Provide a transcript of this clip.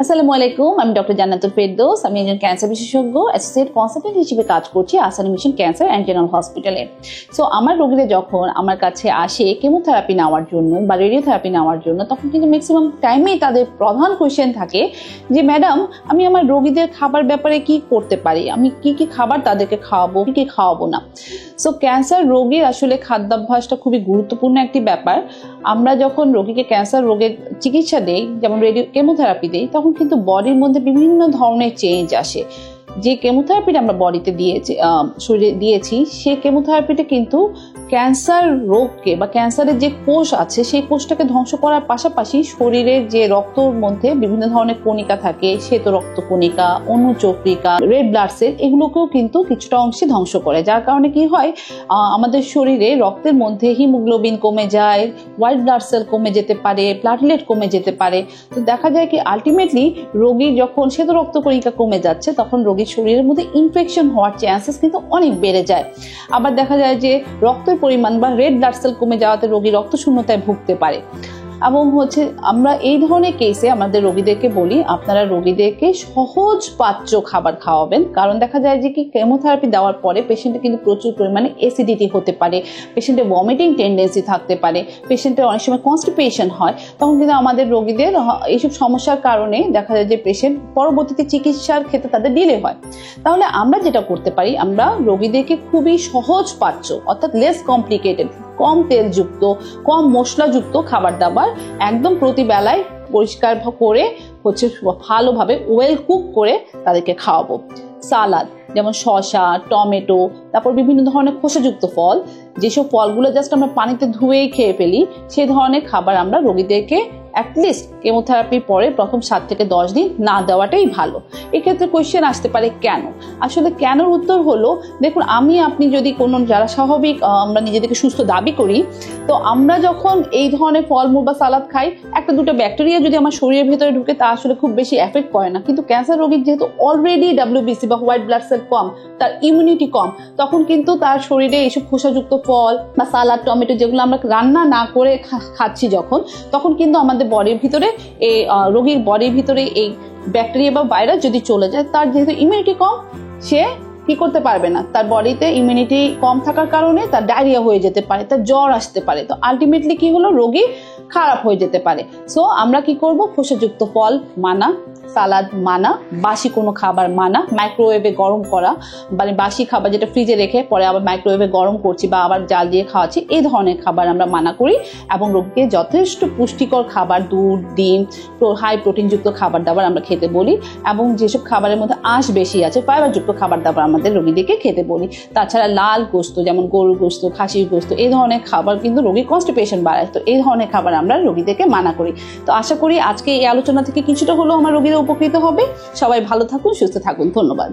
আসসালামু আলাইকুম, আমি ডক্টর জান্নাতুল ফেরদৌস। আমি একজন ক্যান্সার বিশেষজ্ঞ, অ্যাসোসিয়েট কনসালটেন্ট হিসেবে কাজ করছি Ahsan mission cancer and general হসপিটালে। সো আমার রোগীরা যখন আমার কাছে আসে কেমোথেরাপি নেওয়ার জন্য বা রেডিওথেরাপি নেওয়ার জন্য, তখন কিন্তু ম্যাক্সিমাম টাইমেই তাদের প্রধান কোয়েশ্চেন থাকে যে ম্যাডাম, আমি আমার রোগীদের খাবার ব্যাপারে কি করতে পারি, আমি কি কি খাবার তাদেরকে খাওয়াবো, কি কি খাওয়াবো না। সো ক্যান্সার রোগীর আসলে খাদ্যাভ্যাসটা খুবই গুরুত্বপূর্ণ একটি ব্যাপার। আমরা যখন রোগীকে ক্যান্সার রোগের চিকিৎসা দেই, যেমন কেমোথেরাপি দেই, তখন কিন্তু বডির মধ্যে বিভিন্ন ধরনের চেঞ্জ আসে। যে কেমোথেরাপিটা আমরা বডিতে শরীরে দিয়েছি, সেই কেমোথেরাপিটা কিন্তু ক্যান্সার রোগকে বা ক্যান্সারের যে কোষ আছে সেই কোষটাকে ধ্বংস করার পাশাপাশি শরীরের যে রক্তর মধ্যে বিভিন্ন ধরনের কণিকা থাকে, শ্বেত রক্ত কণিকা, অনুচক্রিকা, রেড ব্লাড সেল, এগুলোকেও কিন্তু কিছুটা অংশে ধ্বংস করে। যার কারণে কি হয়, আমাদের শরীরে রক্তের মধ্যে হিমোগ্লোবিন কমে যায়, হোয়াইট ব্লাড সেল কমে যেতে পারে, প্লাটলেট কমে যেতে পারে। তো দেখা যায় কি আলটিমেটলি রোগীর যখন শ্বেত রক্ত কণিকা কমে যাচ্ছে, তখন রোগীর শরীরের মধ্যে ইনফেকশন হওয়ার চান্সেস কিন্তু অনেক বেড়ে যায়। আবার দেখা যায় যে রক্তের পরিমাণ বা রেড ব্লাড সেল কমে যাওয়াতে রোগী রক্তশূন্যতায় ভুগতে পারে। এবং আমরা এই ধরনের কেসে আমাদের রোগীদেরকে বলি, আপনারা রোগীদেরকে সহজ পাচ্য খাবার খাওয়াবেন। কারণ দেখা যায় যে কি কেমোথেরাপি দেওয়ার পরে পেশেন্টের কিন্তু প্রচুর পরিমাণে অ্যাসিডিটি হতে পারে, পেশেন্টের ভমিটিং টেন্ডেন্সি থাকতে পারে, পেশেন্টের অনেক সময় কনস্টিপেশন হয়। তখন কিন্তু আমাদের রোগীদের এইসব সমস্যার কারণে দেখা যায় যে পেশেন্ট পরবর্তীতে চিকিৎসার ক্ষেত্রে তাদের ডিলে হয়। তাহলে আমরা যেটা করতে পারি, আমরা রোগীদেরকে খুবই সহজ পাচ্য, অর্থাৎ লেস কমপ্লিকেটেড, কম তেলযুক্ত, কম মশলাযুক্ত খাবার দাবার একদম প্রতি বেলায় পরিষ্কার করে ভালোভাবে ওয়েল কুক করে তাদেরকে খাওয়াবো। সালাদ যেমন শসা, টমেটো, তারপর বিভিন্ন ধরনের খোসাযুক্ত ফল, যেসব ফলগুলো জাস্ট আমরা পানিতে ধুয়েই খেয়ে ফেলি, সেই ধরনের খাবার আমরা রোগীদেরকে অ্যাটলিস্ট কেমোথেরাপির পরে প্রথম 7 থেকে 10 দিন না দেওয়াটাই ভালো। এক্ষেত্রে কোয়েশ্চেন আসতে পারে কেন। আসলে কেনর উত্তর হলো, দেখুন, আপনি যদি কোনো যারা স্বাভাবিক আমরা নিজেদেরকে সুস্থ দাবি করি, তো আমরা যখন এই ধরনের ফলমূল বা সালাদ খাই, একটা দুটো ব্যাকটেরিয়া যদি আমার শরীরের ভেতরে ঢুকে, তা আসলে খুব বেশি এফেক্ট করে না। কিন্তু ক্যান্সার রোগীর যেহেতু অলরেডি WBC বা হোয়াইট ব্লাড সেল কম, তার ইমিউনিটি কম, তখন কিন্তু তার শরীরে এইসব খোসাযুক্ত ফল বা সালাদ, টমেটো যেগুলো আমরা রান্না না করে খাচ্ছি তখন কিন্তু আমাদের বডির ভিতরে রোগীর বডির ভিতরে এই ব্যাকটেরিয়া বা ভাইরাস যদি চলে যায়, তার যেহেতু ইমিউনিটি কম, সে কি করতে পারবে না, তার বডিতে ইমিউনিটি কম থাকার কারণে তার ডায়রিয়া হয়ে যেতে পারে, তার জ্বর আসতে পারে। তো আলটিমেটলি কি হলো, রোগী খারাপ হয়ে যেতে পারে। সো আমরা কি করব, খোসাযুক্ত ফল মানা, সালাদ মানা, বাসি কোনো খাবার মানা, মাইক্রোওয়েভে গরম করা, মানে বাসি খাবার যেটা ফ্রিজে রেখে পরে আবার মাইক্রোওয়েভে গরম করছি বা আবার জাল দিয়ে খাওয়াচ্ছি, এই ধরনের খাবার আমরা মানা করি। এবং রোগীকে যথেষ্ট পুষ্টিকর খাবার, দুধ, ডিম, হাই প্রোটিনযুক্ত খাবার দাবার আমরা খেতে বলি। এবং যেসব খাবারের মধ্যে আঁশ বেশি আছে, ফাইবারযুক্ত খাবার দাবার আমাদের রোগীদেরকে খেতে বলি। তাছাড়া লাল গোস্ত, যেমন গরুর গোস্ত, খাসির গোস্ত, এই ধরনের খাবার কিন্তু রোগীর কনস্টিপেশন বাড়ায়। তো এই ধরনের খাবার আমরা রোগীদেরকে মানা করি। তো আশা করি আজকে এই আলোচনা থেকে কিছুটা হলেও আমার রোগীরা উপকৃত হবে। সবাই ভালো থাকুন, সুস্থ থাকুন। ধন্যবাদ।